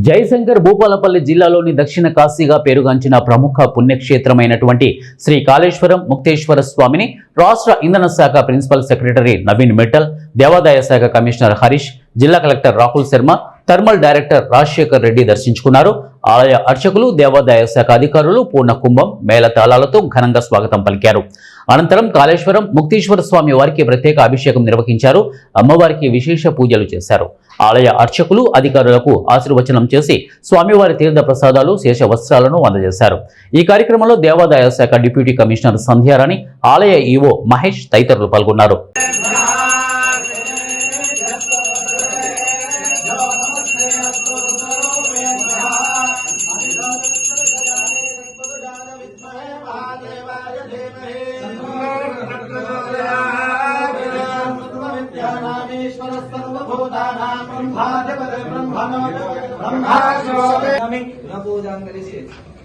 జయశంకర్ భూపాలపల్లి జిల్లాలోని దక్షిణ కాశీగా పేరుగాంచిన ప్రముఖ పుణ్యక్షేత్రమైనటువంటి శ్రీ కాళేశ్వరం ముక్తేశ్వర స్వామిని రాష్ట్ర ఇంధన శాఖ ప్రిన్సిపల్ సెక్రటరీ నవీన్ మిట్టల్, దేవాదాయ శాఖ కమిషనర్ హరీష్, జిల్లా collector Rahul Sharma, thermal director Rajasekhar Reddy దర్శించుకున్నారు. ఆలయ అర్చకులు, దేవాదాయ శాఖ అధికారులు పూర్ణ కుంభం మేళతాళాలతో ఘనంగా స్వాగతం పలికారు. అనంతరం కాళేశ్వరం ముక్తేశ్వర స్వామి వారికి ప్రత్యేక అభిషేకం నిర్వహించారు. అమ్మవారికి విశేష పూజలు చేశారు. ఆలయ అర్చకులు, అధికారులకు ఆశీర్వచనం చేసి స్వామివారి తీర్థ ప్రసాదాలు, శేష వస్త్రాలను అందజేశారు. ఈ కార్యక్రమంలో దేవాదాయ శాఖ డిప్యూటీ కమిషనర్ సంధ్యారాణి, ఆలయ ఈవో మహేష్ తదితరులు పాల్గొన్నారు. पूजा